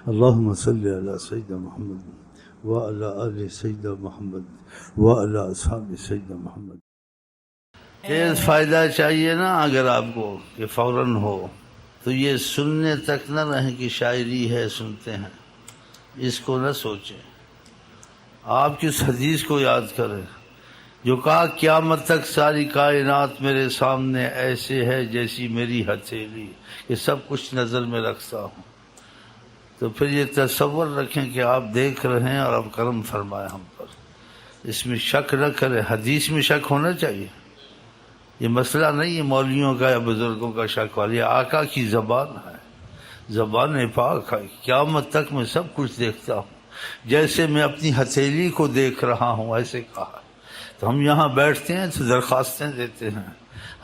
اللهم صل على سيدنا محمد وعلى آل سيدنا محمد وعلى أصحاب سيدنا محمد. تیز فائدہ چاہیے نا اگر آپ کو کہ فوراً ہو تو یہ سننے تک نہ رہیں کہ شاعری ہے سنتے ہیں، اس کو نہ سوچیں. آپ کی اس حدیث کو یاد کریں جو کہا قیامت تک ساری کائنات میرے سامنے ایسے ہے جیسی میری ہتھیلی، یہ سب کچھ نظر میں رکھتا ہوں. تو پھر یہ تصور رکھیں کہ آپ دیکھ رہے ہیں اور اب کرم فرمائے ہم پر، اس میں شک نہ کریں. حدیث میں شک ہونا چاہیے، یہ مسئلہ نہیں ہے مولویوں کا یا بزرگوں کا شک والی، آقا کی زبان ہے، زبان پاک ہے. قیامت تک میں سب کچھ دیکھتا ہوں جیسے میں اپنی ہتھیلی کو دیکھ رہا ہوں، ایسے کہا. تو ہم یہاں بیٹھتے ہیں تو درخواستیں دیتے ہیں،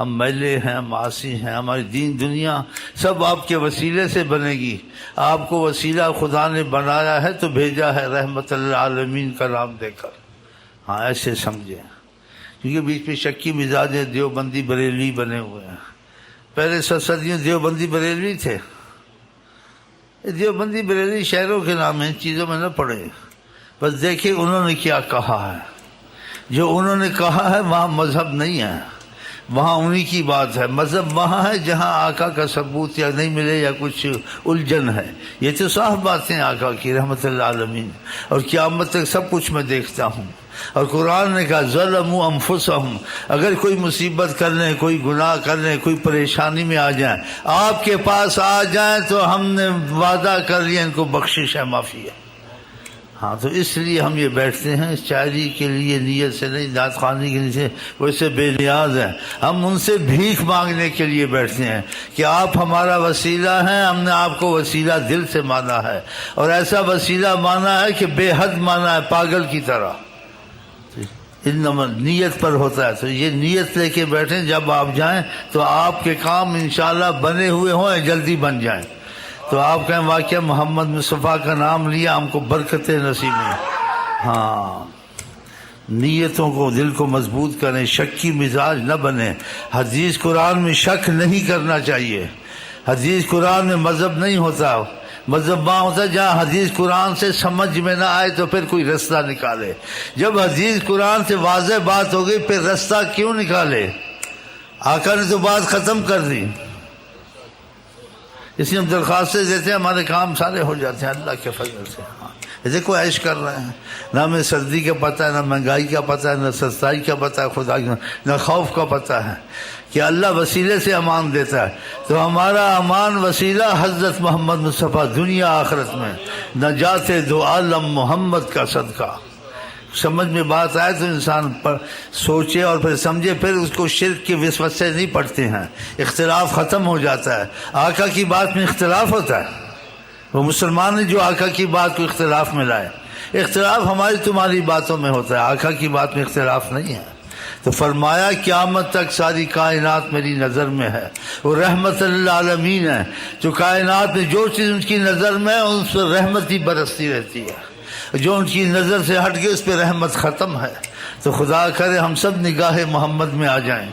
ہم میلے ہیں، معاصی ہیں، ہماری دین دنیا سب آپ کے وسیلے سے بنے گی. آپ کو وسیلہ خدا نے بنایا ہے تو بھیجا ہے رحمت للعالمین کا نام دے کر. ہاں ایسے سمجھیں، کیونکہ بیچ میں شکی مزاج دیوبندی بریلوی بنے ہوئے ہیں. پہلے صدیوں دیوبندی بریلوی تھے. دیوبندی بریلوی شہروں کے نام ہیں، چیزوں میں نہ پڑے. بس دیکھیں انہوں نے کیا کہا ہے. جو انہوں نے کہا ہے وہاں مذہب نہیں ہے، وہاں انہی کی بات ہے. مذہب وہاں ہے جہاں آقا کا ثبوت یا نہیں ملے یا کچھ الجھن ہے. یہ تو صاف باتیں آقا کی رحمت للعالمین. اور قیامت تک سب کچھ میں دیکھتا ہوں. اور قرآن نے کہا ظلموا انفسہم، اگر کوئی مصیبت کر لیں، کوئی گناہ کر لیں، کوئی پریشانی میں آ جائیں، آپ کے پاس آ جائیں تو ہم نے وعدہ کر لیا ان کو بخشش ہے، معافی ہے. ہاں تو اس لیے ہم یہ بیٹھتے ہیں، شاعری کے لیے نیت سے نہیں، نعت خوانی کے لیے، ویسے بے نیاز ہیں. ہم ان سے بھیک مانگنے کے لیے بیٹھتے ہیں کہ آپ ہمارا وسیلہ ہیں. ہم نے آپ کو وسیلہ دل سے مانا ہے، اور ایسا وسیلہ مانا ہے کہ بے حد مانا ہے، پاگل کی طرح. انما نیت پر ہوتا ہے. تو یہ نیت لے کے بیٹھیں، جب آپ جائیں تو آپ کے کام انشاءاللہ بنے ہوئے ہوں، جلدی بن جائیں. تو آپ کہیں واقعہ محمد مصطفیٰ کا نام لیا، ہم کو برکتیں نصیب ہیں. ہاں نیتوں کو، دل کو مضبوط کریں، شکی مزاج نہ بنیں. حدیث قرآن میں شک نہیں کرنا چاہیے. حدیث قرآن میں مذہب نہیں ہوتا. مذہب وہاں ہوتا ہے جہاں حدیث قرآن سے سمجھ میں نہ آئے تو پھر کوئی رستہ نکالے. جب حدیث قرآن سے واضح بات ہو گئی پھر رستہ کیوں نکالے؟ آقا نے تو بات ختم کر دی. اس لیے ہم درخواستیں دیتے ہیں، ہمارے کام سارے ہو جاتے ہیں اللہ کے فضل سے. ہاں دیکھو عیش کر رہے ہیں، نہ ہمیں سردی کا پتہ ہے، نہ مہنگائی کا پتہ ہے، نہ سستائی کا پتہ ہے خدا کی، نہ خوف کا پتہ ہے کہ اللہ وسیلے سے امان دیتا ہے. تو ہمارا امان وسیلہ حضرت محمد مصطفیٰ، دنیا آخرت میں نجات دو عالم محمد کا صدقہ. سمجھ میں بات آئے تو انسان پر سوچے اور پھر سمجھے، پھر اس کو شرک کی وسوسے سے نہیں پڑھتے ہیں. اختلاف ختم ہو جاتا ہے. آقا کی بات میں اختلاف ہوتا ہے، وہ مسلمان ہے جو آقا کی بات کو اختلاف میں لائے. اختلاف ہماری تمہاری باتوں میں ہوتا ہے، آقا کی بات میں اختلاف نہیں ہے. تو فرمایا قیامت تک ساری کائنات میری نظر میں ہے. وہ رحمت للعالمین ہے. جو کائنات میں جو چیز ان کی نظر میں ہے ان پر رحمت ہی برستی رہتی ہے. جو ان کی نظر سے ہٹ گئی اس پہ رحمت ختم ہے. تو خدا کرے ہم سب نگاہ محمد میں آ جائیں.